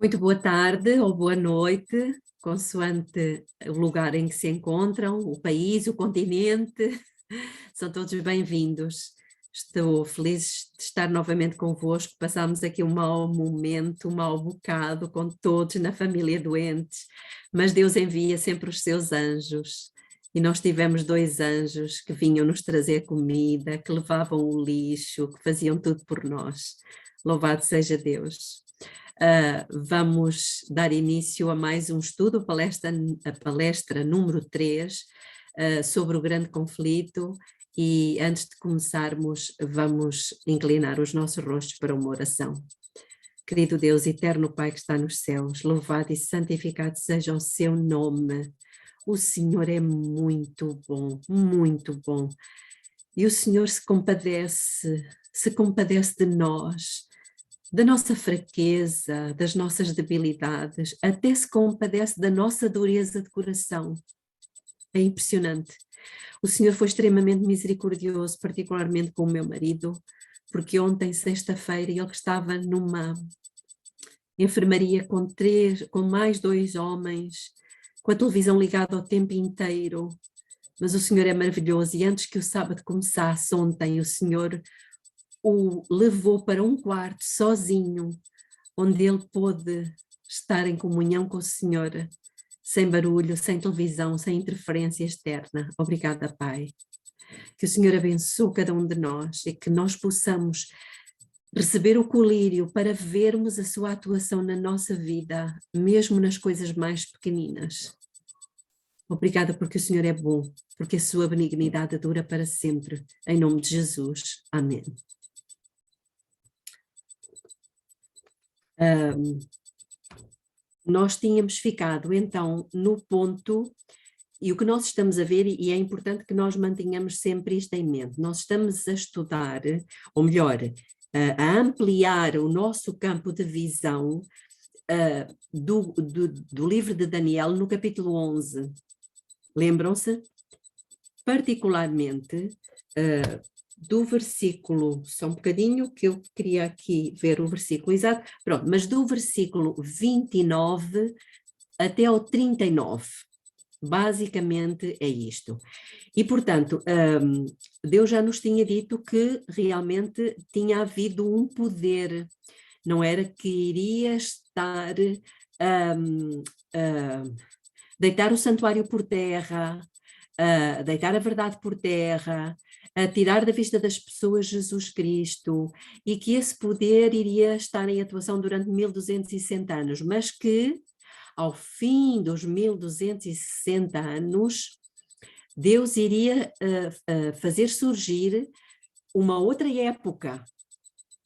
Muito boa tarde ou boa noite, consoante o lugar em que se encontram, o país, o continente. São todos bem-vindos. Estou feliz de estar novamente convosco. Passámos aqui um mau momento, um mau bocado com todos na família doentes, mas Deus envia sempre os seus anjos. E nós tivemos 2 anjos que vinham nos trazer comida, que levavam o lixo, que faziam tudo por nós. Louvado seja Deus. Vamos dar início a mais um estudo, a palestra número 3, sobre o grande conflito, e antes de começarmos vamos inclinar os nossos rostos para uma oração. Querido Deus, eterno Pai que está nos céus, louvado e santificado seja o seu nome. O Senhor é muito bom, e o Senhor se compadece de nós, da nossa fraqueza, das nossas debilidades, até se compadece da nossa dureza de coração. É impressionante. O Senhor foi extremamente misericordioso, particularmente com o meu marido, porque ontem, sexta-feira, ele estava numa enfermaria com mais 2 homens, com a televisão ligada o tempo inteiro. Mas o Senhor é maravilhoso, e antes que o sábado começasse ontem, o Senhor o levou para um quarto sozinho, onde ele pôde estar em comunhão com o Senhor, sem barulho, sem televisão, sem interferência externa. Obrigada, Pai. Que o Senhor abençoe cada um de nós e que nós possamos receber o colírio para vermos a sua atuação na nossa vida, mesmo nas coisas mais pequeninas. Obrigada porque o Senhor é bom, porque a sua benignidade dura para sempre. Em nome de Jesus. Amém. Nós tínhamos ficado então no ponto, e o que nós estamos a ver, e é importante que nós mantenhamos sempre isto em mente, nós estamos a estudar, ou melhor, a ampliar o nosso campo de visão do livro de Daniel no capítulo 11. Lembram-se? Particularmente do versículo, só um bocadinho que eu queria aqui ver o versículo exato, pronto, mas do versículo 29 até ao 39, basicamente é isto. E portanto, Deus já nos tinha dito que realmente tinha havido um poder, não era que iria estar deitar o santuário por terra, deitar a verdade por terra, a tirar da vista das pessoas Jesus Cristo, e que esse poder iria estar em atuação durante 1260 anos, mas que ao fim dos 1260 anos, Deus iria fazer surgir uma outra época,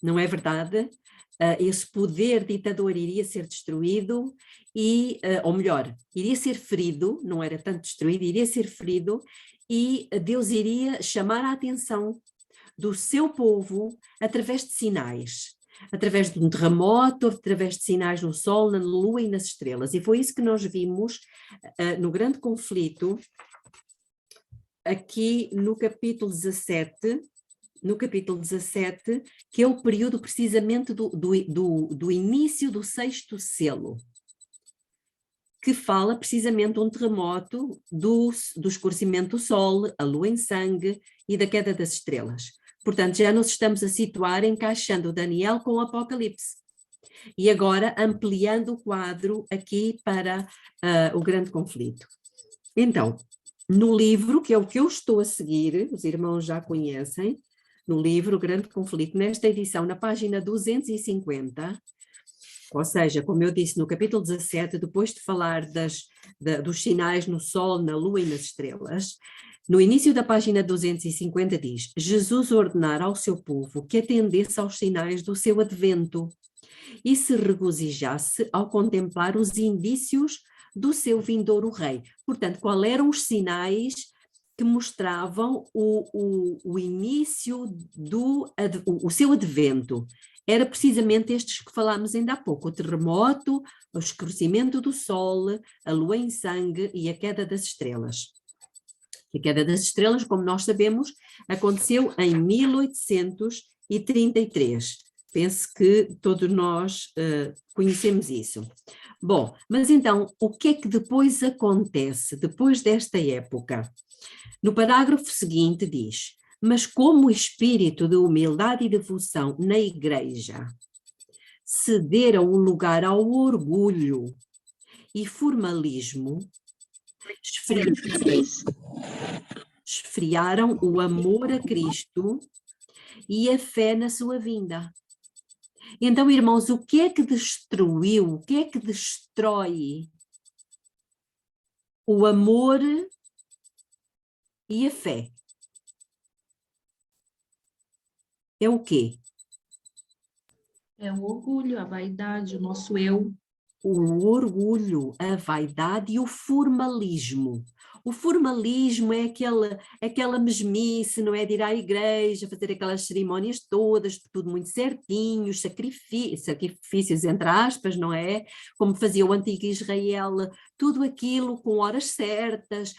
não é verdade? Esse poder ditador iria ser destruído, ou melhor, iria ser ferido, não era tanto destruído, iria ser ferido, e Deus iria chamar a atenção do seu povo através de sinais, através de um terremoto, através de sinais no sol, na lua e nas estrelas. E foi isso que nós vimos no grande conflito, aqui no capítulo 17, que é o período precisamente do início do 6º selo, que fala precisamente de um terremoto, do escurecimento do sol, a lua em sangue e da queda das estrelas. Portanto, já nos estamos a situar encaixando Daniel com o Apocalipse. E agora ampliando o quadro aqui para o grande conflito. Então, no livro, que é o que eu estou a seguir, os irmãos já conhecem, no livro O Grande Conflito, nesta edição, na página 250, ou seja, como eu disse, no capítulo 17, depois de falar dos sinais no sol, na lua e nas estrelas, no início da página 250 diz: Jesus ordenara ao seu povo que atendesse aos sinais do seu advento e se regozijasse ao contemplar os indícios do seu vindouro rei. Portanto, quais eram os sinais que mostravam o início o seu advento? Era precisamente estes que falámos ainda há pouco: o terremoto, o escurecimento do sol, a lua em sangue e a queda das estrelas. A queda das estrelas, como nós sabemos, aconteceu em 1833. Penso que todos nós conhecemos isso. Bom, mas então, o que é que depois acontece, depois desta época? No parágrafo seguinte diz: mas como o espírito de humildade e devoção na igreja cederam o lugar ao orgulho e formalismo, esfriaram o amor a Cristo e a fé na sua vinda. Então, irmãos, o que é que destruiu, o que é que destrói o amor e a fé? É o quê? É o orgulho, a vaidade, o nosso eu. O orgulho, a vaidade e o formalismo. O formalismo é aquela mesmice, não é? De ir à igreja, fazer aquelas cerimónias todas, tudo muito certinho, sacrifícios entre aspas, não é? Como fazia o antigo Israel, tudo aquilo com horas certas,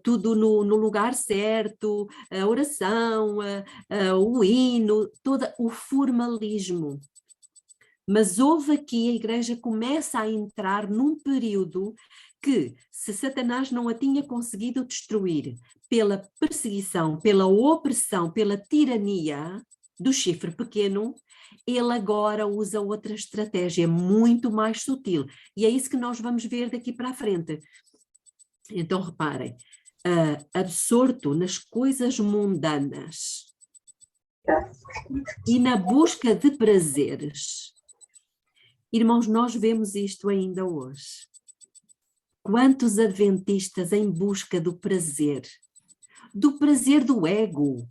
tudo no lugar certo, a oração, o hino, todo o formalismo. Mas houve aqui, a igreja começa a entrar num período que, se Satanás não a tinha conseguido destruir pela perseguição, pela opressão, pela tirania do chifre pequeno, ele agora usa outra estratégia muito mais sutil. E é isso que nós vamos ver daqui para a frente. Então, reparem, absorto nas coisas mundanas e na busca de prazeres. Irmãos, nós vemos isto ainda hoje. Quantos adventistas em busca do prazer do ego?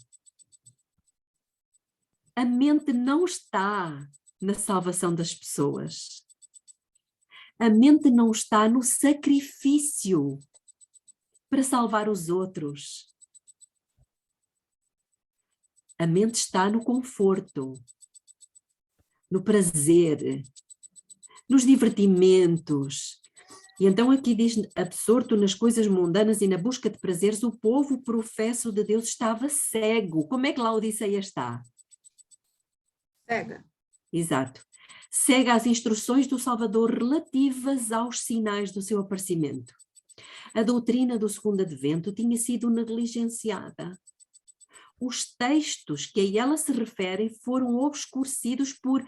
A mente não está na salvação das pessoas. A mente não está no sacrifício para salvar os outros. A mente está no conforto, no prazer, nos divertimentos. E então aqui diz, absorto nas coisas mundanas e na busca de prazeres, o povo professo de Deus estava cego. Como é que Laodiceia está? Cega. Exato. Cega às instruções do Salvador relativas aos sinais do seu aparecimento. A doutrina do segundo advento tinha sido negligenciada. Os textos que a ela se referem foram obscurecidos por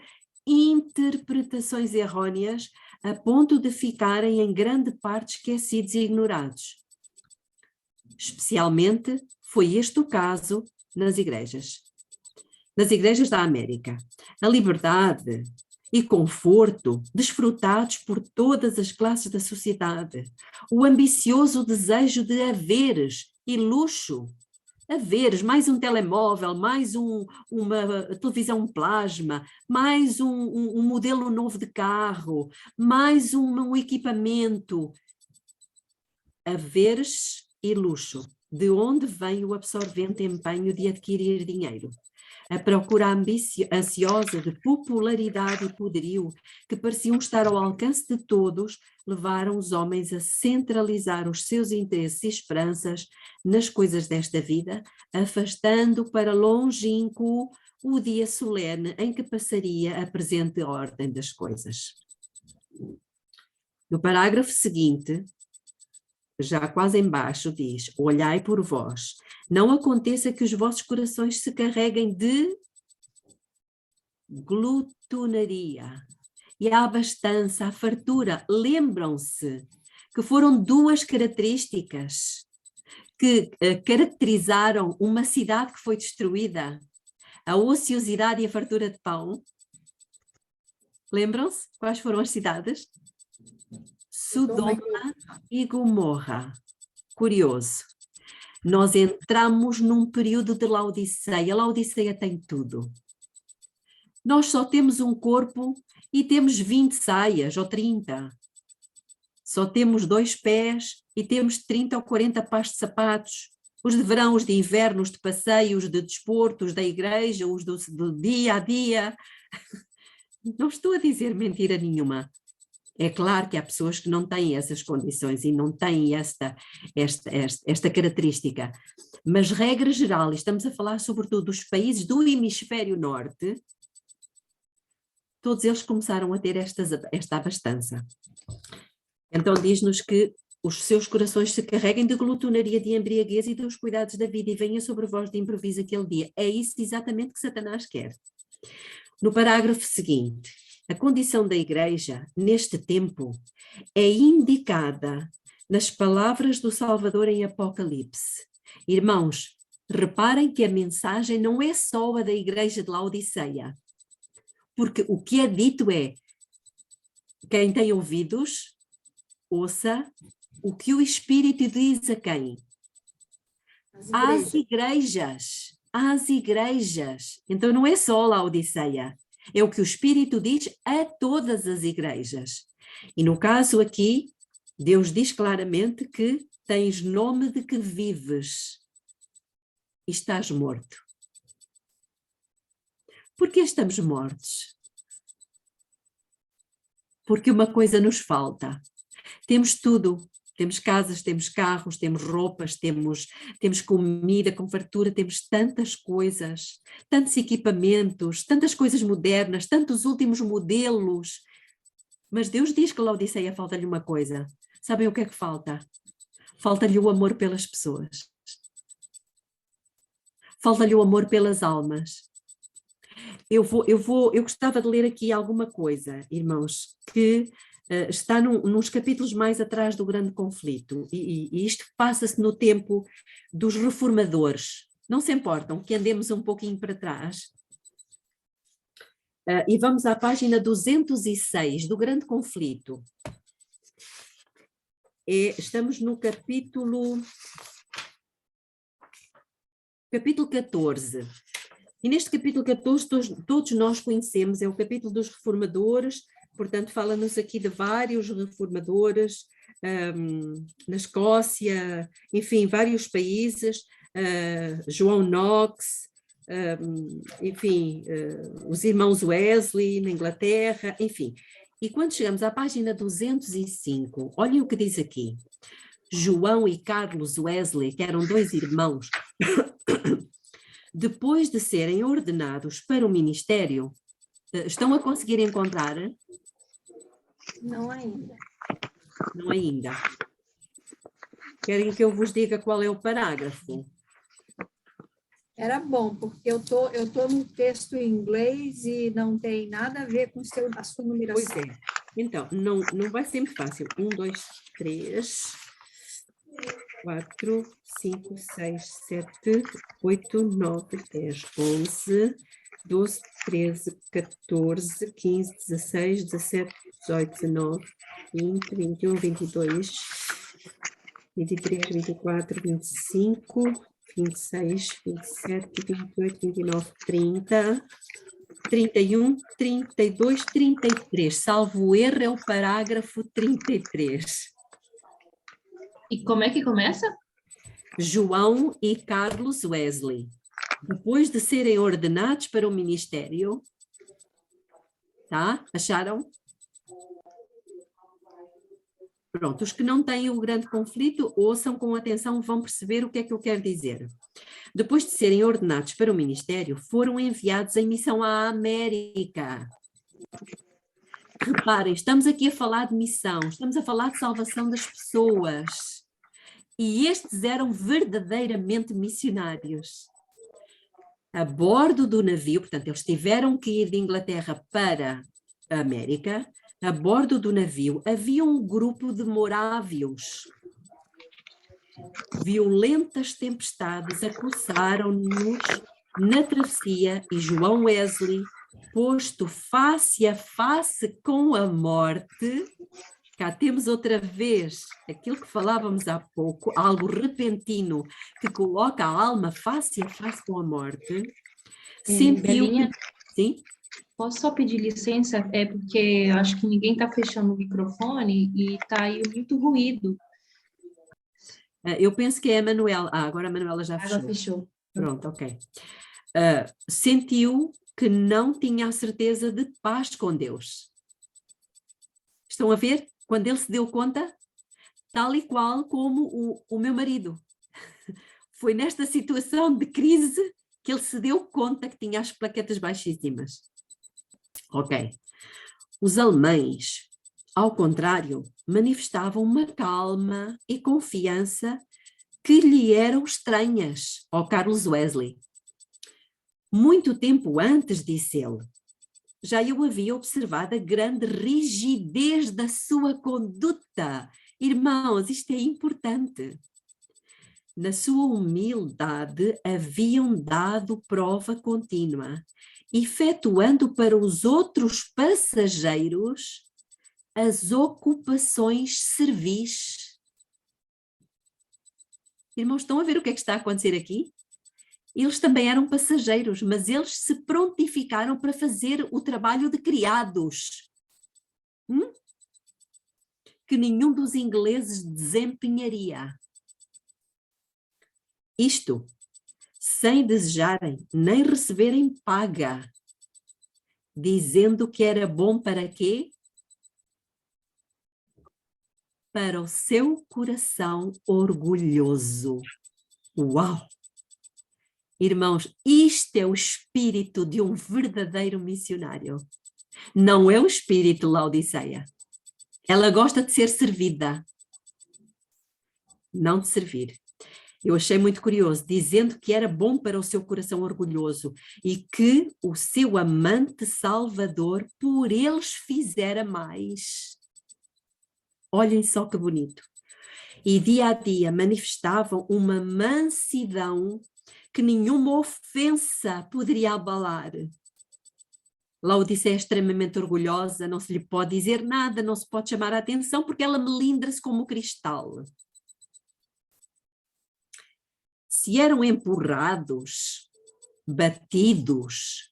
interpretações errôneas a ponto de ficarem em grande parte esquecidos e ignorados. Especialmente foi este o caso nas igrejas da América. A liberdade e conforto desfrutados por todas as classes da sociedade, o ambicioso desejo de haveres e luxo, haveres, mais um telemóvel, mais uma televisão plasma, mais um modelo novo de carro, mais um equipamento. Haveres e luxo. De onde vem o absorvente empenho de adquirir dinheiro? A procura ansiosa de popularidade e poderio, que pareciam estar ao alcance de todos, levaram os homens a centralizar os seus interesses e esperanças nas coisas desta vida, afastando para longínquo o dia solene em que passaria a presente ordem das coisas. No parágrafo seguinte, já quase embaixo, diz: olhai por vós, não aconteça que os vossos corações se carreguem de glutonaria e a abastança, a fartura. Lembram-se que foram duas características que caracterizaram uma cidade que foi destruída: a ociosidade e a fartura de pão. Lembram-se quais foram as cidades? Sodoma e Gomorra. Curioso. Nós entramos num período de Laodiceia. Laodiceia tem tudo. Nós só temos um corpo e temos 20 saias ou 30. Só temos 2 pés e temos 30 ou 40 pares de sapatos. Os de verão, os de inverno, os de passeio, os de desporto, os da igreja, os do dia a dia. Não estou a dizer mentira nenhuma. É claro que há pessoas que não têm essas condições e não têm esta característica, mas regra geral, e estamos a falar sobretudo dos países do hemisfério norte, todos eles começaram a ter esta abastança. Então diz-nos que os seus corações se carreguem de glutonaria, de embriaguez e dos cuidados da vida, e venha sobre vós de improviso aquele dia. É isso exatamente que Satanás quer. No parágrafo seguinte, a condição da igreja, neste tempo, é indicada nas palavras do Salvador em Apocalipse. Irmãos, reparem que a mensagem não é só a da igreja de Laodiceia, porque o que é dito é: quem tem ouvidos, ouça o que o Espírito diz a quem? Às igrejas. Às igrejas. Então não é só a Laodiceia, é o que o Espírito diz a todas as igrejas. E no caso aqui, Deus diz claramente que tens nome de que vives e estás morto. Por que estamos mortos? Porque uma coisa nos falta. Temos tudo, temos casas, temos carros, temos roupas, temos comida com fartura, temos tantas coisas, tantos equipamentos, tantas coisas modernas, tantos últimos modelos. Mas Deus diz que Laodiceia falta-lhe uma coisa. Sabem o que é que falta? Falta-lhe o amor pelas pessoas. Falta-lhe o amor pelas almas. Eu gostava de ler aqui alguma coisa, irmãos, que está nos capítulos mais atrás do grande conflito, e isto passa-se no tempo dos reformadores. Não se importam que andemos um pouquinho para trás? E vamos à página 206 do grande conflito. Estamos no capítulo 14. E neste capítulo 14 todos nós conhecemos, é o capítulo dos reformadores. Portanto, fala-nos aqui de vários reformadores na Escócia, enfim, vários países, João Knox, enfim, os irmãos Wesley na Inglaterra, enfim. E quando chegamos à página 205, olhem o que diz aqui. João e Carlos Wesley, que eram dois irmãos, depois de serem ordenados para o ministério, estão a conseguir encontrar? Não ainda. Não ainda. Querem que eu vos diga qual é o parágrafo? Era bom, porque eu tô no texto em inglês e não tem nada a ver com a sua numeração. Pois é. Então, não vai ser muito fácil. 1, 2, 3, 4, 5, 6, 7, 8, 9, 10, 11, 12, 13, 14, 15, 16, 17, 18, 19, 20, 21, 22, 23, 24, 25, 26, 27, 28, 29, 30, 31, 32, 33. Salvo erro, é o parágrafo 33. E como é que começa? João e Carlos Wesley, depois de serem ordenados para o ministério, tá? Acharam? Pronto, os que não têm o grande conflito, ouçam com atenção, vão perceber o que é que eu quero dizer. Depois de serem ordenados para o ministério, foram enviados em missão à América. Reparem, estamos aqui a falar de missão, estamos a falar de salvação das pessoas. E estes eram verdadeiramente missionários. A bordo do navio, portanto, eles tiveram que ir de Inglaterra para a América. A bordo do navio havia um grupo de morávios. Violentas tempestades acossaram-nos na travessia e João Wesley, posto face a face com a morte, cá temos outra vez aquilo que falávamos há pouco, algo repentino que coloca a alma face a face com a morte. Sentiu... Belinha, sim? posso só pedir licença? É porque acho que ninguém está fechando o microfone e está aí muito ruído. Eu penso que é a Manuela. Agora a Manuela já fechou. Já fechou. Pronto, ok. Sentiu que não tinha a certeza de paz com Deus. Estão a ver? Quando ele se deu conta, tal e qual como o meu marido. Foi nesta situação de crise que ele se deu conta que tinha as plaquetas baixíssimas. Ok. Os alemães, ao contrário, manifestavam uma calma e confiança que lhe eram estranhas ao Carlos Wesley. Muito tempo antes, disse ele, já eu havia observado a grande rigidez da sua conduta. Irmãos, isto é importante. Na sua humildade, haviam dado prova contínua, efetuando para os outros passageiros as ocupações servis. Irmãos, estão a ver o que é que está a acontecer aqui? Eles também eram passageiros, mas eles se prontificaram para fazer o trabalho de criados. Que nenhum dos ingleses desempenharia. Isto, sem desejarem nem receberem paga, dizendo que era bom para quê? Para o seu coração orgulhoso. Uau! Irmãos, isto é o espírito de um verdadeiro missionário. Não é o espírito Laodiceia. Ela gosta de ser servida, não de servir. Eu achei muito curioso, dizendo que era bom para o seu coração orgulhoso e que o seu amante Salvador por eles fizera mais. Olhem só que bonito. E dia a dia manifestavam uma mansidão que nenhuma ofensa poderia abalar. Laodiceia é extremamente orgulhosa, não se lhe pode dizer nada, não se pode chamar a atenção porque ela melindra-se como cristal. Se eram empurrados, batidos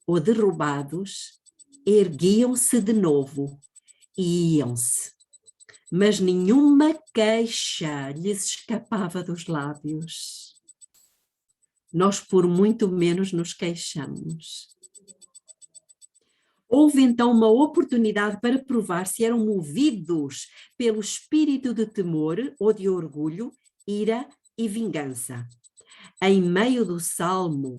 ou derrubados, erguiam-se de novo e iam-se. Mas nenhuma queixa lhes escapava dos lábios. Nós por muito menos nos queixamos. Houve então uma oportunidade para provar se eram movidos pelo espírito de temor ou de orgulho, ira e vingança. Em meio do salmo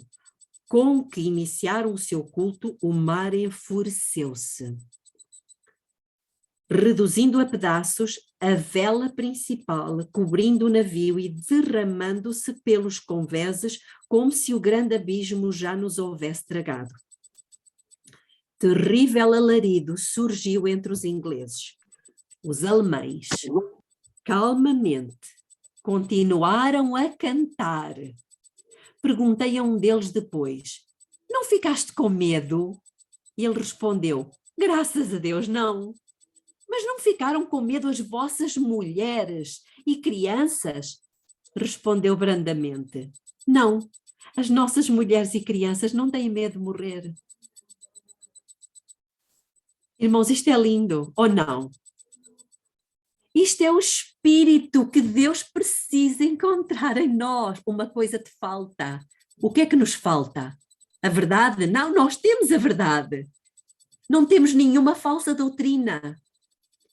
com que iniciaram o seu culto, o mar enfureceu-se, reduzindo a pedaços a vela principal, cobrindo o navio e derramando-se pelos conveses como se o grande abismo já nos houvesse tragado. Terrível alarido surgiu entre os ingleses. Os alemães, calmamente, continuaram a cantar. Perguntei a um deles depois, não ficaste com medo? E ele respondeu, graças a Deus não. Mas não ficaram com medo as vossas mulheres e crianças? Respondeu brandamente, não, as nossas mulheres e crianças não têm medo de morrer. Irmãos, isto é lindo, ou não? Isto é o espírito que Deus precisa encontrar em nós. Uma coisa te falta. O que é que nos falta? A verdade? Não, nós temos a verdade. Não temos nenhuma falsa doutrina.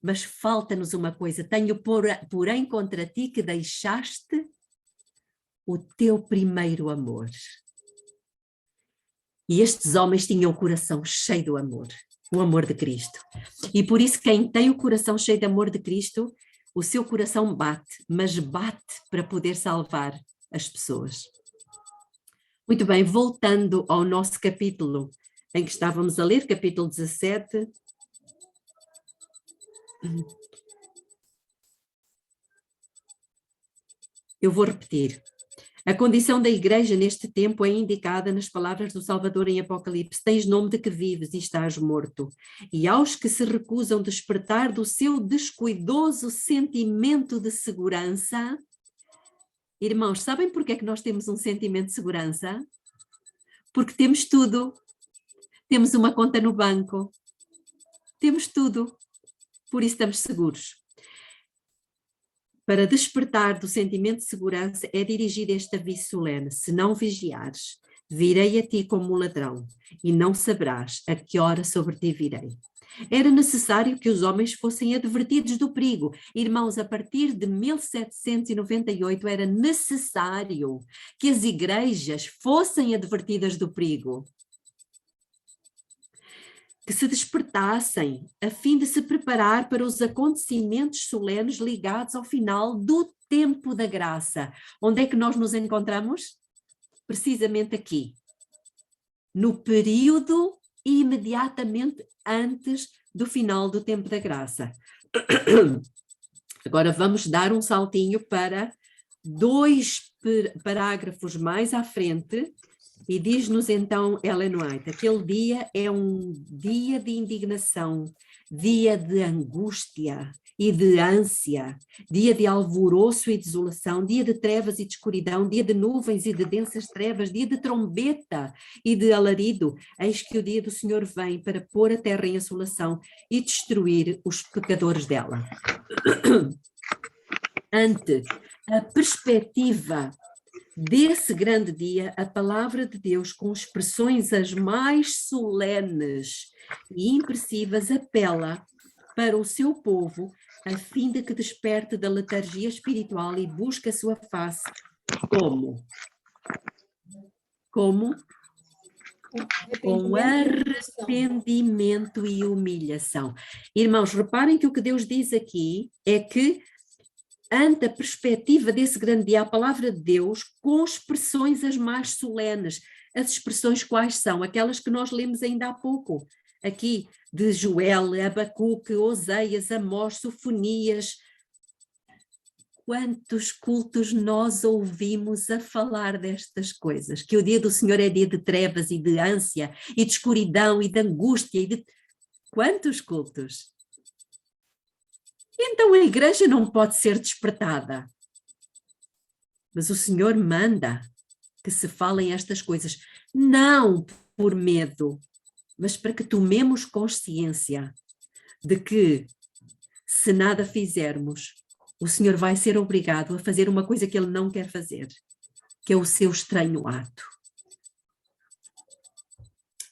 Mas falta-nos uma coisa. Tenho, porém, contra ti que deixaste o teu primeiro amor. E estes homens tinham o coração cheio do amor. O amor de Cristo. E por isso quem tem o coração cheio de amor de Cristo, o seu coração bate, mas bate para poder salvar as pessoas. Muito bem, voltando ao nosso capítulo em que estávamos a ler, capítulo 17. Eu vou repetir. A condição da igreja neste tempo é indicada nas palavras do Salvador em Apocalipse. Tens nome de que vives e estás morto. E aos que se recusam despertar do seu descuidoso sentimento de segurança, irmãos, sabem porque é que nós temos um sentimento de segurança? Porque temos tudo. Temos uma conta no banco. Temos tudo. Por isso estamos seguros. Para despertar do sentimento de segurança é dirigir este aviso solene. Se não vigiares, virei a ti como ladrão, e não saberás a que hora sobre ti virei. Era necessário que os homens fossem advertidos do perigo. Irmãos, a partir de 1798 era necessário que as igrejas fossem advertidas do perigo. que se despertassem a fim de se preparar para os acontecimentos solenes ligados ao final do tempo da graça. Onde é que nós nos encontramos? Precisamente aqui, no período imediatamente antes do final do tempo da graça. Agora vamos dar um saltinho para 2 parágrafos mais à frente, e diz-nos então Ellen White: aquele dia é um dia de indignação, dia de angústia e de ânsia, dia de alvoroço e desolação, dia de trevas e de escuridão, dia de nuvens e de densas trevas, dia de trombeta e de alarido. Eis que o dia do Senhor vem para pôr a terra em assolação e destruir os pecadores dela. Ante a perspectiva desse grande dia, a palavra de Deus, com expressões as mais solenes e impressivas, apela para o seu povo, a fim de que desperte da letargia espiritual e busque a sua face. Como? Com arrependimento e humilhação. Irmãos, reparem que o que Deus diz aqui é que, ante a perspectiva desse grande dia, a palavra de Deus, com expressões as mais solenes. As expressões quais são? Aquelas que nós lemos ainda há pouco. Aqui, de Joel, Abacuque, Oseias, Amós, Sofonias. Quantos cultos nós ouvimos a falar destas coisas? Que o dia do Senhor é dia de trevas e de ânsia, e de escuridão, e de angústia, e de... Quantos cultos? Então a igreja não pode ser despertada. Mas o Senhor manda que se falem estas coisas, não por medo, mas para que tomemos consciência de que, se nada fizermos, o Senhor vai ser obrigado a fazer uma coisa que Ele não quer fazer, que é o seu estranho ato.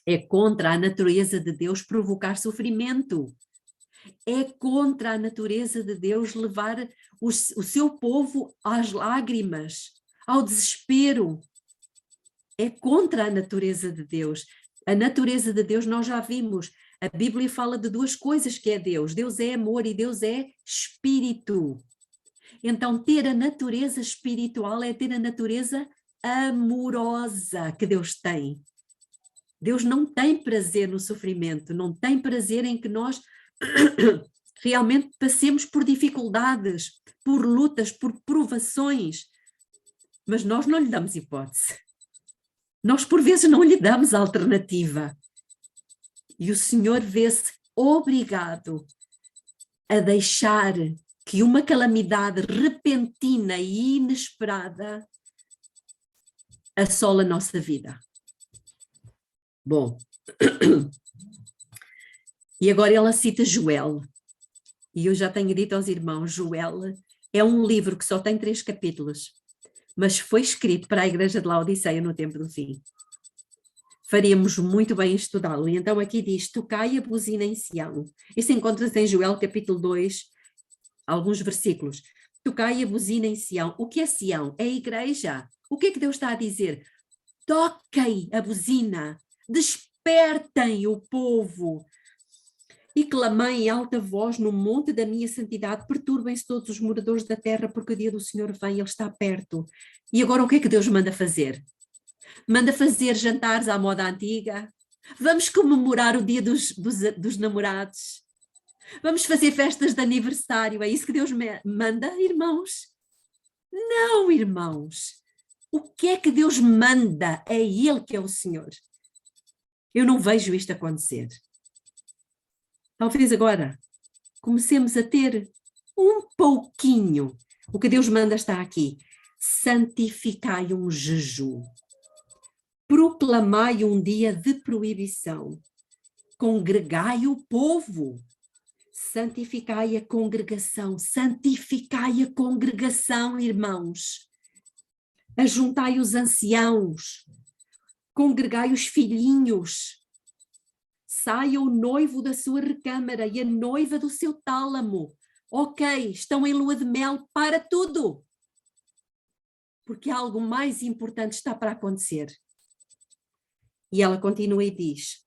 É contra a natureza de Deus provocar sofrimento. É contra a natureza de Deus levar o seu povo às lágrimas, ao desespero. É contra a natureza de Deus. A natureza de Deus nós já vimos. A Bíblia fala de 2 coisas que é Deus. Deus é amor e Deus é espírito. Então, ter a natureza espiritual é ter a natureza amorosa que Deus tem. Deus não tem prazer no sofrimento, não tem prazer em que nós realmente passemos por dificuldades, por lutas, por provações, mas nós não lhe damos hipótese. Nós por vezes não lhe damos alternativa. E o Senhor vê-se obrigado a deixar que uma calamidade repentina e inesperada assola a nossa vida. Bom, e agora ela cita Joel. E eu já tenho dito aos irmãos, Joel é um livro que só tem 3 capítulos, mas foi escrito para a igreja de Laodiceia no tempo do fim. Faríamos muito bem em estudá-lo. E então aqui diz, tocai a buzina em Sião. Isso encontra-se em Joel capítulo 2, alguns versículos. Tocai a buzina em Sião. O que é Sião? É a igreja. O que é que Deus está a dizer? Toquem a buzina, despertem o povo. E clamei em alta voz no monte da minha santidade, perturbem-se todos os moradores da terra, porque o dia do Senhor vem, Ele está perto. E agora o que é que Deus manda fazer? Manda fazer jantares à moda antiga? Vamos comemorar o dia dos namorados? Vamos fazer festas de aniversário? É isso que Deus manda, irmãos? Não, irmãos. O que é que Deus manda? É Ele que é o Senhor. Eu não vejo isto acontecer. Talvez agora comecemos a ter um pouquinho. O que Deus manda está aqui. Santificai um jejum. Proclamai um dia de proibição. Congregai o povo. Santificai a congregação. Santificai a congregação, irmãos. Ajuntai os anciãos. Congregai os filhinhos. Saia o noivo da sua recâmara e a noiva do seu tálamo. Ok, estão em lua de mel para tudo. Porque algo mais importante está para acontecer. E ela continua e diz,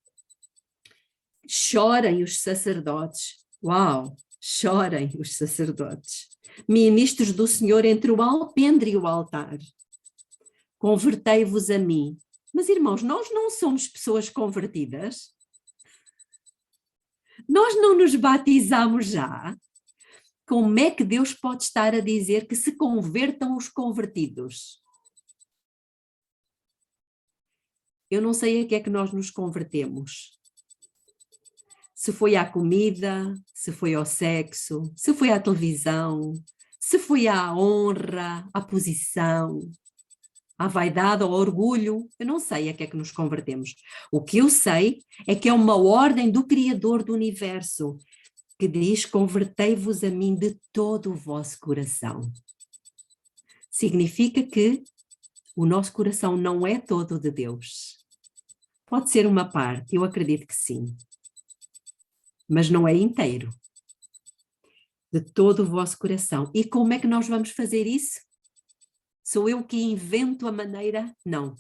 Chorem os sacerdotes. Uau! Chorem os sacerdotes. Ministros do Senhor entre o alpendre e o altar. Convertei-vos a mim. Mas, irmãos, nós não somos pessoas convertidas? Nós não nos batizamos já? Como é que Deus pode estar a dizer que se convertam os convertidos? Eu não sei a que é que nós nos convertemos. Se foi à comida, se foi ao sexo, se foi à televisão, se foi à honra, à posição, à vaidade, ao orgulho, eu não sei a que é que nos convertemos. O que eu sei é que é uma ordem do Criador do Universo que diz: convertei-vos a mim de todo o vosso coração. Significa que o nosso coração não é todo de Deus. Pode ser uma parte, eu acredito que sim. Mas não é inteiro. De todo o vosso coração. E como é que nós vamos fazer isso? Sou eu que invento a maneira? Não.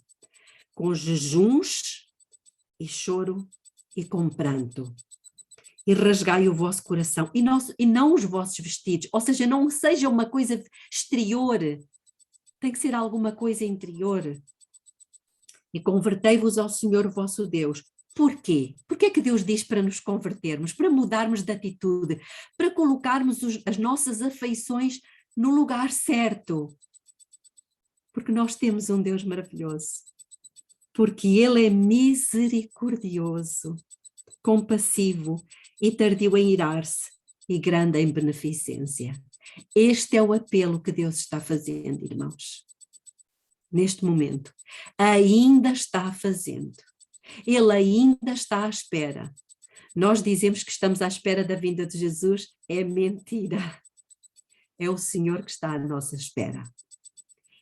Com jejuns e choro e com pranto. E rasgai o vosso coração. E não os vossos vestidos. Ou seja, não seja uma coisa exterior. Tem que ser alguma coisa interior. E convertei-vos ao Senhor vosso Deus. Porquê? Porquê é que Deus diz para nos convertermos? Para mudarmos de atitude. Para colocarmos as nossas afeições no lugar certo. Porque nós temos um Deus maravilhoso. Porque Ele é misericordioso, compassivo e tardio em irar-se e grande em beneficência. Este é o apelo que Deus está fazendo, irmãos. Neste momento. Ainda está fazendo. Ele ainda está à espera. Nós dizemos que estamos à espera da vinda de Jesus. É mentira. É o Senhor que está à nossa espera.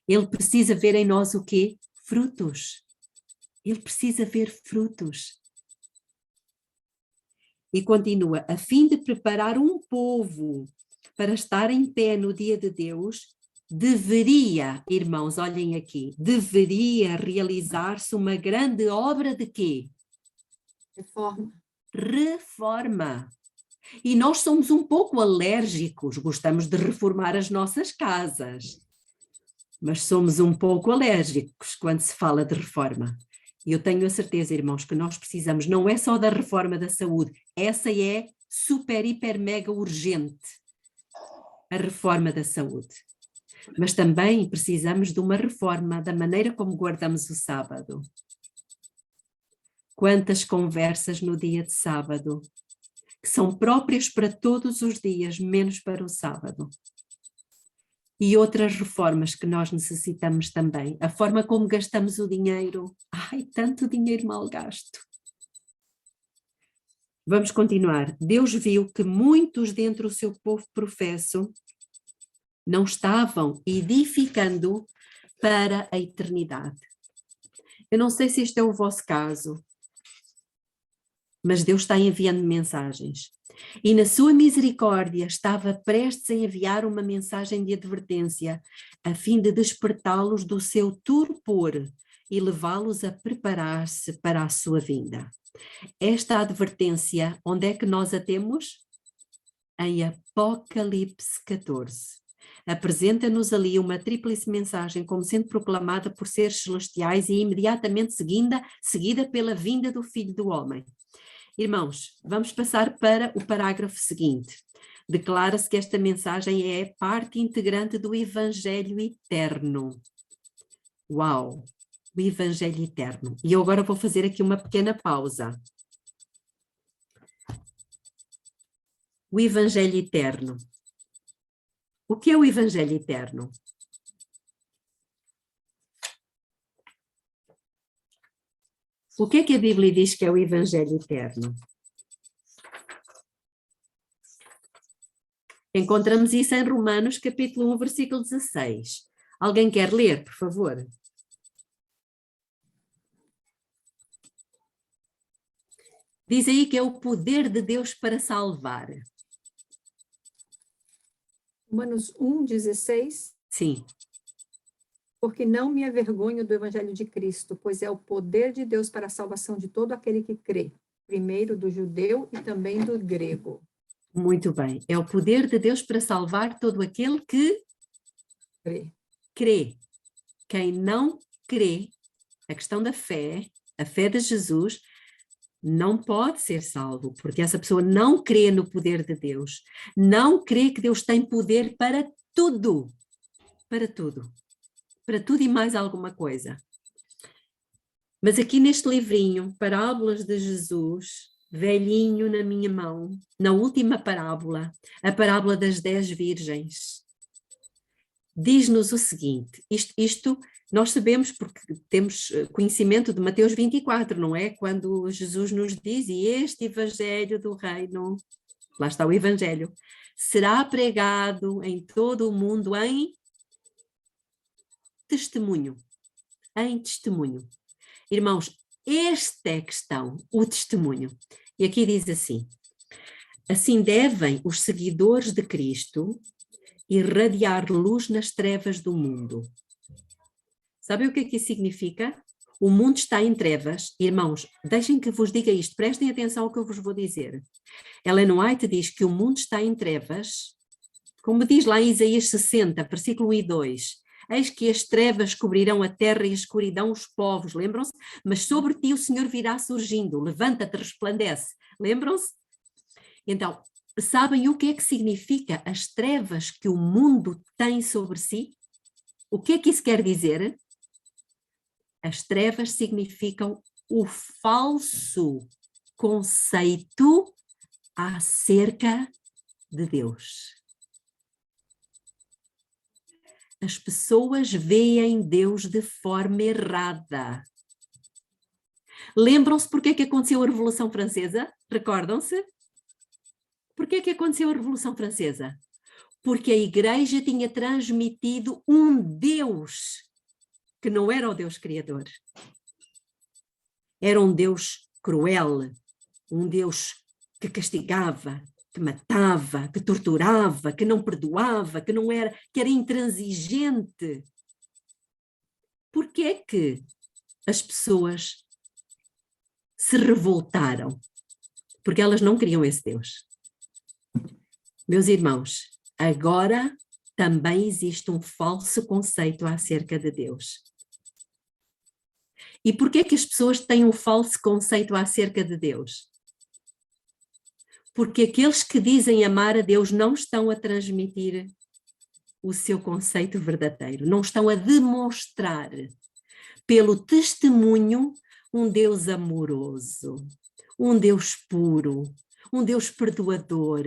Ele precisa ver em nós o quê? Frutos. Ele precisa ver frutos. E continua, a fim de preparar um povo para estar em pé no dia de Deus, deveria, irmãos, olhem aqui, deveria realizar-se uma grande obra de quê? Reforma. Reforma. E nós somos um pouco alérgicos, gostamos de reformar as nossas casas, mas somos um pouco alérgicos quando se fala de reforma. E eu tenho a certeza, irmãos, que nós precisamos, não é só da reforma da saúde, essa é super, hiper, mega urgente, a reforma da saúde. Mas também precisamos de uma reforma da maneira como guardamos o sábado. Quantas conversas no dia de sábado, que são próprias para todos os dias, menos para o sábado. E outras reformas que nós necessitamos também. A forma como gastamos o dinheiro. Ai, tanto dinheiro mal gasto. Vamos continuar. Deus viu que muitos dentre o seu povo professo não estavam edificando para a eternidade. Eu não sei se este é o vosso caso, mas Deus está enviando mensagens. E na sua misericórdia estava prestes a enviar uma mensagem de advertência, a fim de despertá-los do seu torpor e levá-los a preparar-se para a sua vinda. Esta advertência, onde é que nós a temos? Em Apocalipse 14. Apresenta-nos ali uma tríplice mensagem como sendo proclamada por seres celestiais e imediatamente seguida pela vinda do Filho do Homem. Irmãos, vamos passar para o parágrafo seguinte. Declara-se que esta mensagem é parte integrante do Evangelho Eterno. Uau! O Evangelho Eterno. E eu agora vou fazer aqui uma pequena pausa. O Evangelho Eterno. O que é o Evangelho Eterno? O que é que a Bíblia diz que é o Evangelho Eterno? Encontramos isso em Romanos, capítulo 1, versículo 16. Alguém quer ler, por favor? Diz aí que é o poder de Deus para salvar. Romanos 1, 16. Sim. Porque não me avergonho do evangelho de Cristo, pois é o poder de Deus para a salvação de todo aquele que crê. primeiro do judeu e também do grego. Muito bem. É o poder de Deus para salvar todo aquele que crê. Quem não crê, a questão da fé, a fé de Jesus, não pode ser salvo, porque essa pessoa não crê no poder de Deus, não crê que Deus tem poder para tudo, para tudo, para tudo e mais alguma coisa. Mas aqui neste livrinho, Parábolas de Jesus, velhinho na minha mão, na última parábola, a parábola das 10 virgens, diz-nos o seguinte, isto nós sabemos porque temos conhecimento de Mateus 24, não é? Quando Jesus nos diz, e este evangelho do reino, lá está o evangelho, será pregado em todo o mundo em testemunho. Em testemunho. Irmãos, esta é a questão, o testemunho. E aqui diz assim devem os seguidores de Cristo irradiar luz nas trevas do mundo. Sabe o que isso significa? O mundo está em trevas. Irmãos, deixem que vos diga isto, prestem atenção ao que eu vos vou dizer. Ellen White diz que o mundo está em trevas, como diz lá em Isaías 60, versículo 1 e 2. Eis que as trevas cobrirão a terra e a escuridão os povos, lembram-se? Mas sobre ti o Senhor virá surgindo, levanta-te, resplandece. Lembram-se? Então, sabem o que é que significa as trevas que o mundo tem sobre si? O que é que isso quer dizer? As trevas significam o falso conceito acerca de Deus. As pessoas veem Deus de forma errada. Lembram-se porque é que aconteceu a Revolução Francesa? Recordam-se? Porque é que aconteceu a Revolução Francesa? Porque a Igreja tinha transmitido um Deus que não era o Deus Criador. Era um Deus cruel, um Deus que castigava, que matava, que torturava, que não perdoava, que era intransigente. Por que é que as pessoas se revoltaram? Porque elas não queriam esse Deus. Meus irmãos, agora também existe um falso conceito acerca de Deus. E por que é que as pessoas têm um falso conceito acerca de Deus? Porque aqueles que dizem amar a Deus não estão a transmitir o seu conceito verdadeiro, não estão a demonstrar pelo testemunho um Deus amoroso, um Deus puro, um Deus perdoador,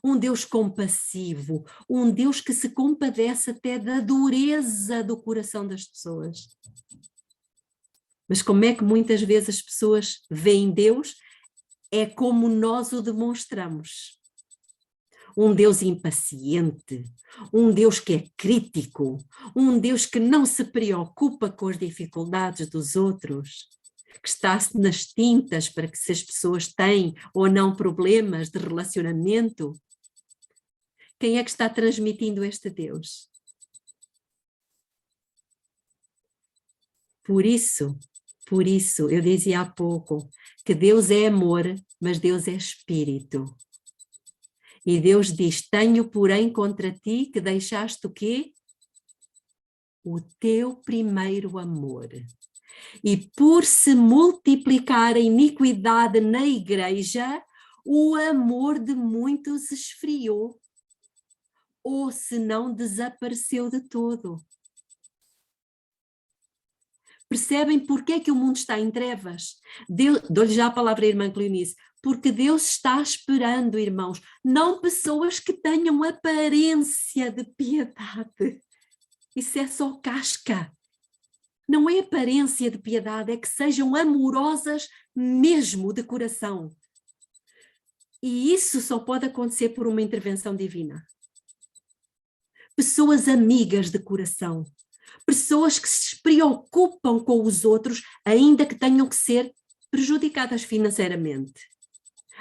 um Deus compassivo, um Deus que se compadece até da dureza do coração das pessoas. Mas como é que muitas vezes as pessoas veem Deus? É como nós o demonstramos. Um Deus impaciente, um Deus que é crítico, um Deus que não se preocupa com as dificuldades dos outros, que está nas tintas para que se as pessoas têm ou não problemas de relacionamento. Quem é que está transmitindo este Deus? Por isso, eu dizia há pouco que Deus é amor, mas Deus é espírito. E Deus diz, tenho porém contra ti que deixaste o quê? O teu primeiro amor. E por se multiplicar a iniquidade na igreja, o amor de muitos esfriou. Ou se não desapareceu de todo. Percebem porque é que o mundo está em trevas? Dou-lhe já a palavra, irmã Cleonice. Porque Deus está esperando, irmãos, não pessoas que tenham aparência de piedade. Isso é só casca. Não é aparência de piedade, é que sejam amorosas mesmo de coração. E isso só pode acontecer por uma intervenção divina. Pessoas amigas de coração. Pessoas que se preocupam com os outros, ainda que tenham que ser prejudicadas financeiramente.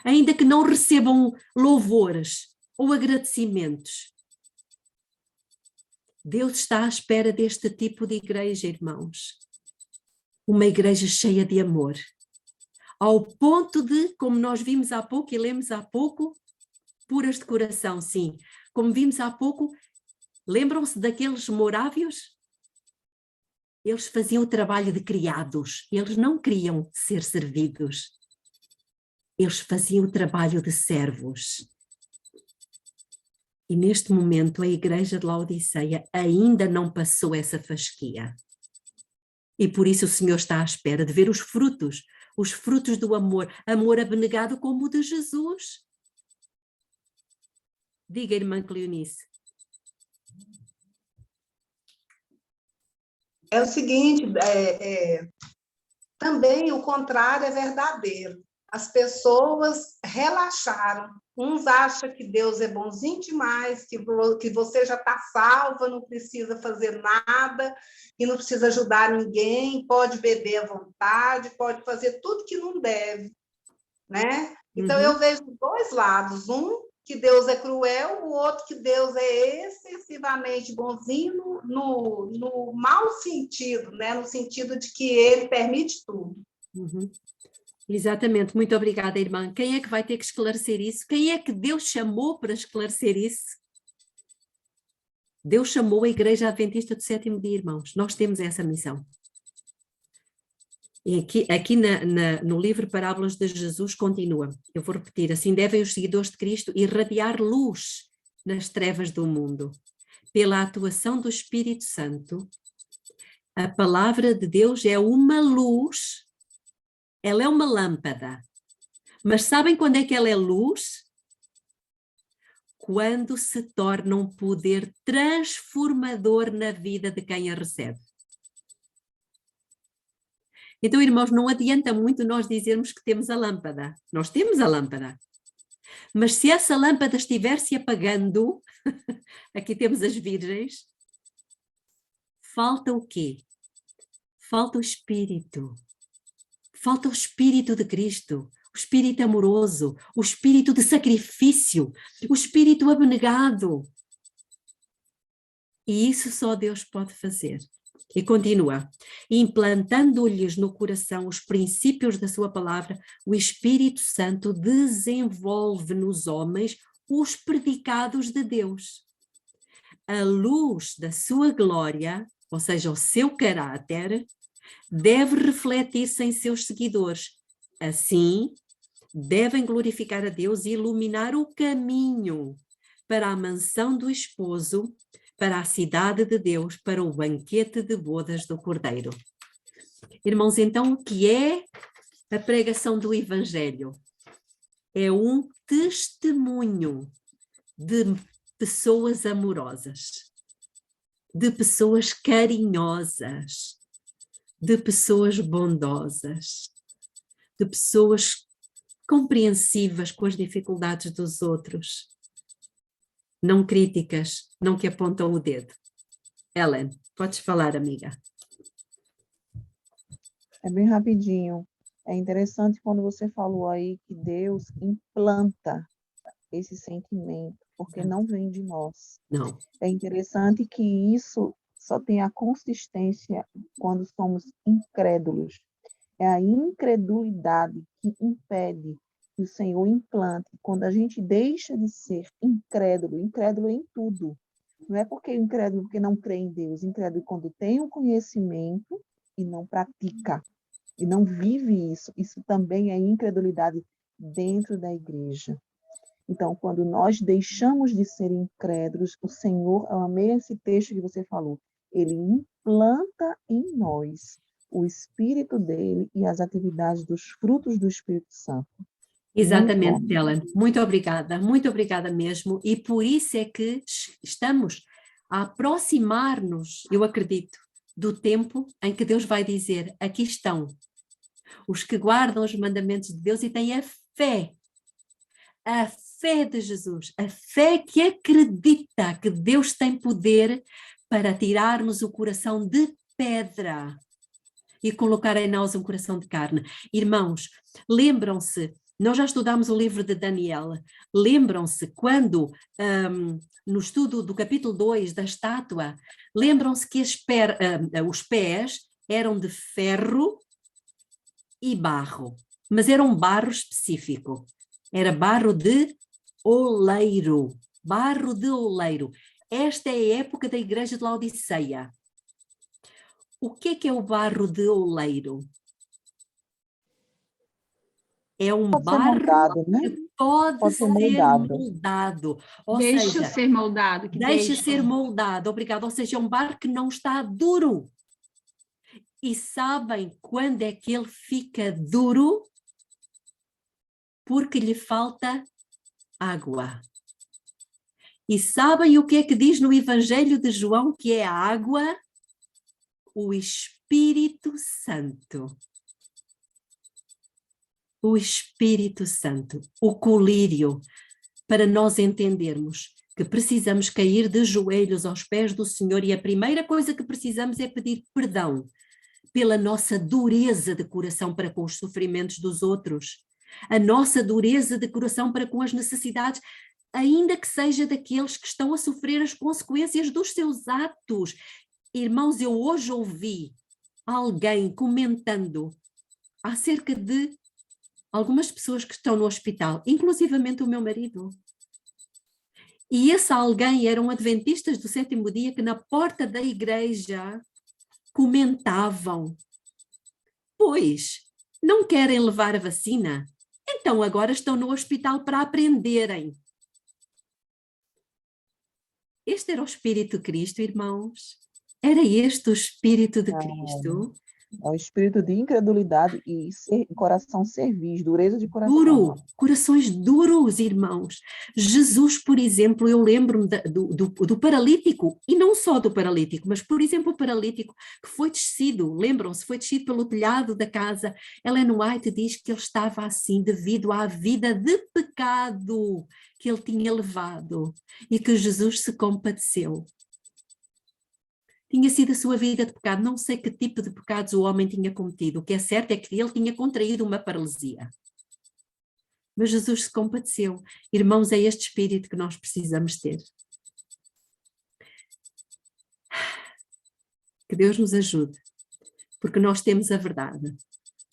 Ainda que não recebam louvores ou agradecimentos. Deus está à espera deste tipo de igreja, irmãos. Uma igreja cheia de amor. ao ponto de, como nós vimos há pouco e lemos há pouco, puras de coração, sim. Como vimos há pouco, lembram-se daqueles morávios? Eles faziam o trabalho de criados, eles não queriam ser servidos. Eles faziam o trabalho de servos. E neste momento a igreja de Laodiceia ainda não passou essa fasquia. E por isso o Senhor está à espera de ver os frutos do amor, amor abnegado como o de Jesus. Diga, irmã Cleonice. É o seguinte, também o contrário é verdadeiro. As pessoas relaxaram. Uns acham que Deus é bonzinho demais, que você já está salva, não precisa fazer nada, que não precisa ajudar ninguém, pode beber à vontade, pode fazer tudo que não deve, né? Então, eu vejo dois lados. Um, que Deus é cruel, o outro que Deus é excessivamente bonzinho no mau sentido, né? No sentido de que ele permite tudo. Exatamente, muito obrigada, irmã. Quem é que vai ter que esclarecer isso? Quem é que Deus chamou para esclarecer isso? Deus chamou a Igreja Adventista do Sétimo Dia, irmãos. Nós temos essa missão. E aqui no livro Parábolas de Jesus continua, eu vou repetir, assim devem os seguidores de Cristo irradiar luz nas trevas do mundo. Pela atuação do Espírito Santo, a palavra de Deus é uma luz, ela é uma lâmpada. Mas sabem quando é que ela é luz? Quando se torna um poder transformador na vida de quem a recebe. Então, irmãos, não adianta muito nós dizermos que temos a lâmpada. Nós temos a lâmpada. Mas se essa lâmpada estiver se apagando, aqui temos as virgens, falta o quê? Falta o Espírito. Falta o Espírito de Cristo, o Espírito amoroso, o Espírito de sacrifício, o Espírito abnegado. E isso só Deus pode fazer. E continua, implantando-lhes no coração os princípios da sua palavra, o Espírito Santo desenvolve nos homens os predicados de Deus. A luz da sua glória, ou seja, o seu caráter, deve refletir-se em seus seguidores. Assim, devem glorificar a Deus e iluminar o caminho para a mansão do esposo, para a cidade de Deus, para o banquete de bodas do Cordeiro. Irmãos, então o que é a pregação do Evangelho? É um testemunho de pessoas amorosas, de pessoas carinhosas, de pessoas bondosas, de pessoas compreensivas com as dificuldades dos outros, não críticas, não que apontam o dedo. Ellen, podes falar, amiga. É bem rapidinho. É interessante quando você falou aí que Deus implanta esse sentimento, porque não vem de nós. Não. É interessante que isso só tem a consistência quando somos incrédulos. É a incredulidade que impede que o Senhor implante. Quando a gente deixa de ser incrédulo em tudo. Não é porque incrédulo porque não crê em Deus, incrédulo quando tem um conhecimento e não pratica, e não vive isso. Isso também é incredulidade dentro da igreja. Então, quando nós deixamos de ser incrédulos, o Senhor, eu amei esse texto que você falou, ele implanta em nós o Espírito dele e as atividades dos frutos do Espírito Santo. Exatamente, Ellen. Muito obrigada mesmo. E por isso é que estamos a aproximar-nos, eu acredito, do tempo em que Deus vai dizer, aqui estão os que guardam os mandamentos de Deus e têm a fé de Jesus, a fé que acredita que Deus tem poder para tirar-nos o coração de pedra e colocar em nós um coração de carne. Irmãos, lembram-se, nós já estudámos o livro de Daniel, lembram-se quando, no estudo do capítulo 2 da estátua, lembram-se que os pés eram de ferro e barro, mas era um barro específico. Era barro de oleiro. Barro de oleiro. Esta é a época da igreja de Laodiceia. O que é o barro de oleiro? É um Pode ser barro moldado, né? que pode ser moldado. Ou Deixa seja, ser moldado. deixa ser moldado, obrigado. Ou seja, é um barro que não está duro. E sabem quando é que ele fica duro? Porque lhe falta água. E sabem o que é que diz no Evangelho de João que é a água? O Espírito Santo. O Espírito Santo, o colírio, para nós entendermos que precisamos cair de joelhos aos pés do Senhor e a primeira coisa que precisamos é pedir perdão pela nossa dureza de coração para com os sofrimentos dos outros, a nossa dureza de coração para com as necessidades, ainda que seja daqueles que estão a sofrer as consequências dos seus atos. Irmãos, eu hoje ouvi alguém comentando acerca de algumas pessoas que estão no hospital, inclusivamente o meu marido. E esse alguém eram adventistas do sétimo dia que na porta da igreja comentavam: pois, não querem levar a vacina? Então agora estão no hospital para aprenderem. Este era o Espírito de Cristo, irmãos. Era este o Espírito de Cristo. É o espírito de incredulidade e coração servis, dureza de coração. Duro, corações duros, irmãos. Jesus, por exemplo, eu lembro-me do paralítico, e não só do paralítico, mas, por exemplo, o paralítico que foi descido, lembram-se, foi descido pelo telhado da casa. Ellen White diz que ele estava assim devido à vida de pecado que ele tinha levado e que Jesus se compadeceu. Tinha sido a sua vida de pecado, não sei que tipo de pecados o homem tinha cometido, o que é certo é que ele tinha contraído uma paralisia. Mas Jesus se compadeceu. Irmãos, é este espírito que nós precisamos ter. Que Deus nos ajude, porque nós temos a verdade,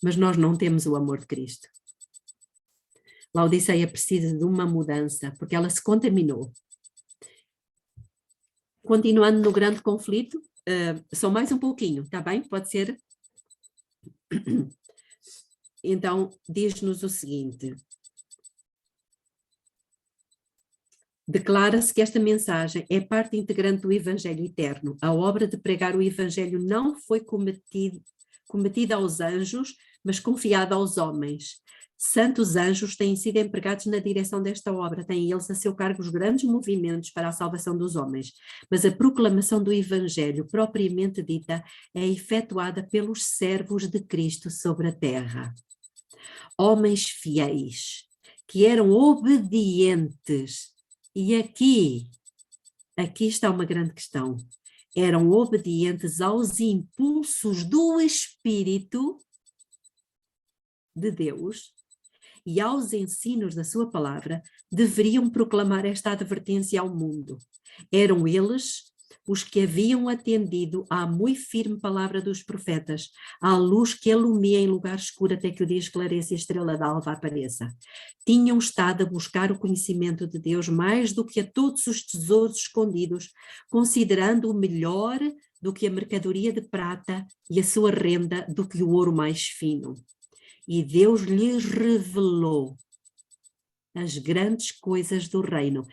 mas nós não temos o amor de Cristo. Laodiceia precisa de uma mudança, porque ela se contaminou. Continuando no grande conflito, só mais um pouquinho, está bem? Pode ser? Então, diz-nos o seguinte: declara-se que esta mensagem é parte integrante do Evangelho eterno. A obra de pregar o Evangelho não foi cometida aos anjos, mas confiada aos homens. Santos anjos têm sido empregados na direção desta obra, têm eles a seu cargo os grandes movimentos para a salvação dos homens, mas a proclamação do Evangelho, propriamente dita, é efetuada pelos servos de Cristo sobre a terra. Homens fiéis, que eram obedientes, e aqui está uma grande questão, eram obedientes aos impulsos do Espírito de Deus, e aos ensinos da sua palavra, deveriam proclamar esta advertência ao mundo. Eram eles os que haviam atendido à muito firme palavra dos profetas, à luz que alumia em lugar escuro até que o dia esclareça e a estrela d'alva apareça. Tinham estado a buscar o conhecimento de Deus mais do que a todos os tesouros escondidos, considerando-o melhor do que a mercadoria de prata e a sua renda do que o ouro mais fino. E Deus lhes revelou as grandes coisas do reino.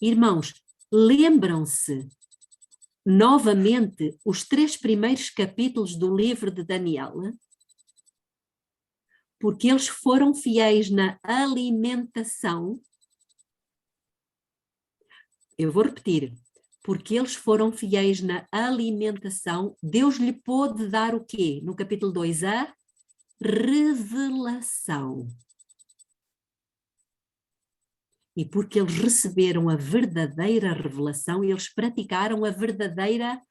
Irmãos, lembram-se novamente os 3 primeiros capítulos do livro de Daniel? Porque eles foram fiéis na alimentação. Eu vou repetir. Porque eles foram fiéis na alimentação, Deus lhe pôde dar o quê? No capítulo 2, a revelação. E porque eles receberam a verdadeira revelação, eles praticaram a verdadeira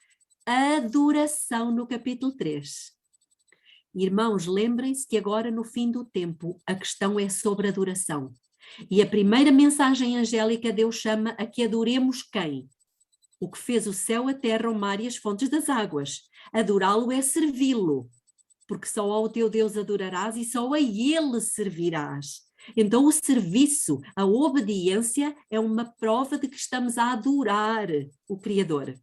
adoração no capítulo 3. Irmãos, lembrem-se que agora no fim do tempo a questão é sobre adoração. E a primeira mensagem angélica Deus chama a que adoremos quem? O que fez o céu, a terra, o mar e as fontes das águas. Adorá-lo é servi-lo. porque só ao teu Deus adorarás e só a Ele servirás. Então o serviço, a obediência é uma prova de que estamos a adorar o Criador.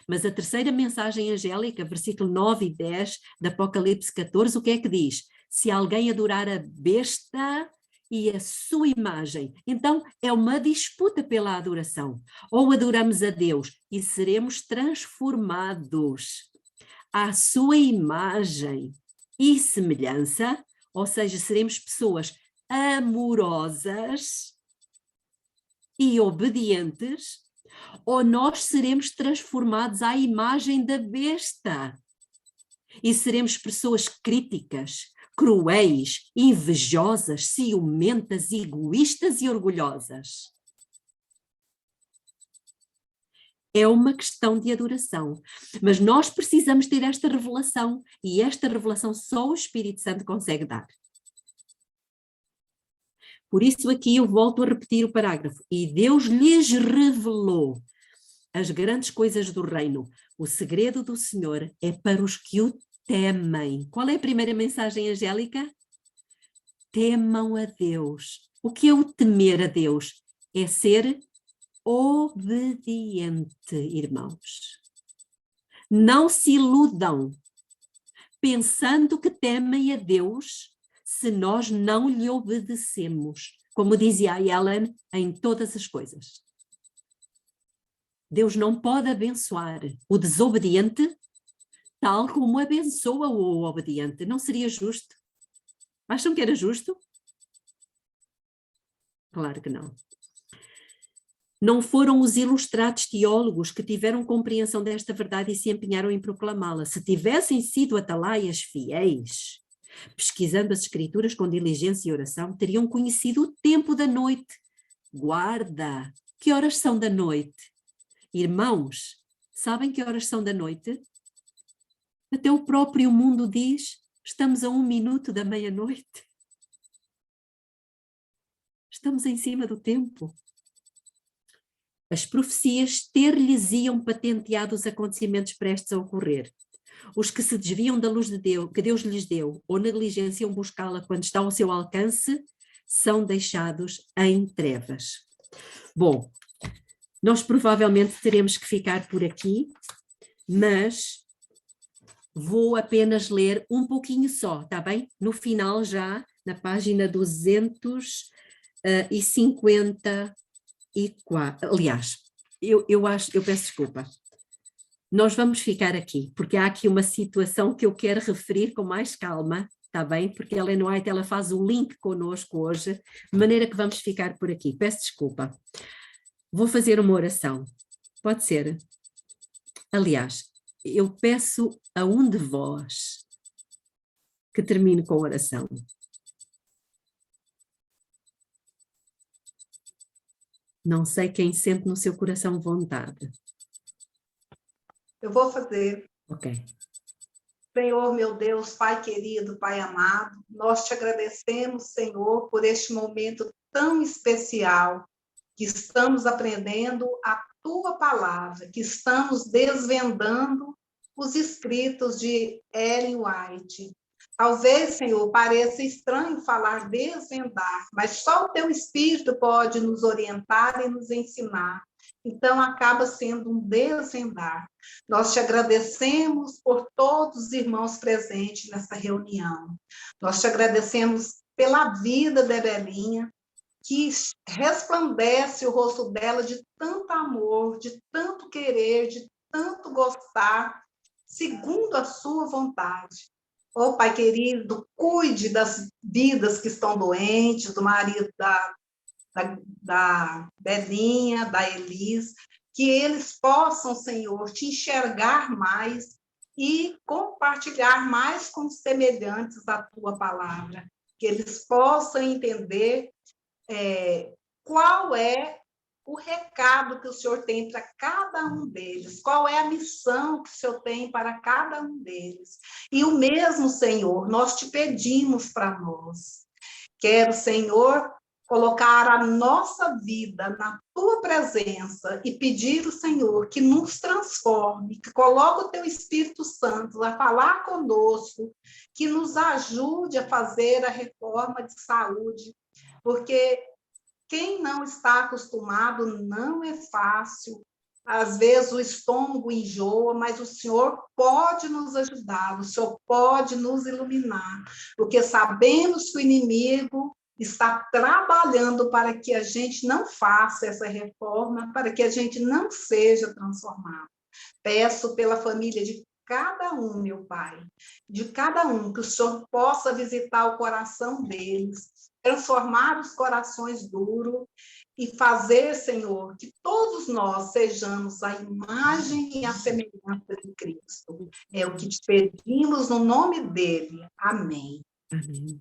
Mas a terceira mensagem angélica, versículo 9 e 10 de Apocalipse 14, o que é que diz? Se alguém adorar a besta e a sua imagem, então é uma disputa pela adoração. Ou adoramos a Deus e seremos transformados à sua imagem e semelhança, ou seja, seremos pessoas amorosas e obedientes, ou nós seremos transformados à imagem da besta e seremos pessoas críticas, cruéis, invejosas, ciumentas, egoístas e orgulhosas. É uma questão de adoração, mas nós precisamos ter esta revelação e esta revelação só o Espírito Santo consegue dar. Por isso aqui eu volto a repetir o parágrafo. E Deus lhes revelou as grandes coisas do reino. O segredo do Senhor é para os que o temem. Qual é a primeira mensagem angélica? Temam a Deus. O que é o temer a Deus? É ser obediente, irmãos. Não se iludam pensando que temem a Deus se nós não lhe obedecemos, como dizia a Ellen, em todas as coisas. Deus não pode abençoar o desobediente tal como abençoa o obediente. Não seria justo? Acham que era justo? Claro que não. Não foram os ilustrados teólogos que tiveram compreensão desta verdade e se empenharam em proclamá-la. Se tivessem sido atalaias fiéis, pesquisando as escrituras com diligência e oração, teriam conhecido o tempo da noite. Guarda! Que horas são da noite? Irmãos, sabem que horas são da noite? Até o próprio mundo diz, estamos a 1 minuto da meia-noite. Estamos em cima do tempo. As profecias ter-lhes-iam patenteado os acontecimentos prestes a ocorrer. Os que se desviam da luz de Deus, que Deus lhes deu, ou negligenciam buscá-la quando está ao seu alcance, são deixados em trevas. Bom, nós provavelmente teremos que ficar por aqui, mas vou apenas ler um pouquinho só, está bem? No final já, na página 254, aliás, eu peço desculpa. Nós vamos ficar aqui, porque há aqui uma situação que eu quero referir com mais calma, está bem? Porque a Ellen White, ela faz o link connosco hoje, de maneira que vamos ficar por aqui. Peço desculpa. Vou fazer uma oração. Pode ser? Aliás, eu peço a um de vós que termine com a oração. Não sei quem sente no seu coração vontade. Eu vou fazer. Ok. Senhor, meu Deus, Pai querido, Pai amado, nós te agradecemos, Senhor, por este momento tão especial que estamos aprendendo a Tua palavra, que estamos desvendando os escritos de Ellen White. Talvez, Senhor, pareça estranho falar desvendar, mas só o Teu Espírito pode nos orientar e nos ensinar. Então, acaba sendo um desvendar. Nós te agradecemos por todos os irmãos presentes nessa reunião. Nós te agradecemos pela vida da Evelinha, que resplandece o rosto dela de tanto amor, de tanto querer, de tanto gostar, segundo a sua vontade. Ó Pai querido, cuide das vidas que estão doentes, do marido da Belinha, da Elis, que eles possam, Senhor, te enxergar mais e compartilhar mais com os semelhantes a tua palavra, que eles possam entender qual é o recado que o Senhor tem para cada um deles, qual é a missão que o Senhor tem para cada um deles. E o mesmo, Senhor, nós te pedimos para nós. Quero, Senhor, colocar a nossa vida na tua presença e pedir ao Senhor que nos transforme, que coloque o teu Espírito Santo a falar conosco, que nos ajude a fazer a reforma de saúde, porque quem não está acostumado não é fácil. Às vezes o estômago enjoa, mas o Senhor pode nos ajudar, o Senhor pode nos iluminar, porque sabemos que o inimigo está trabalhando para que a gente não faça essa reforma, para que a gente não seja transformado. Peço pela família de cada um, meu Pai, de cada um, que o Senhor possa visitar o coração deles, transformar os corações duros e fazer, Senhor, que todos nós sejamos a imagem e a semelhança de Cristo. É o que te pedimos no nome dele. Amém. Amém.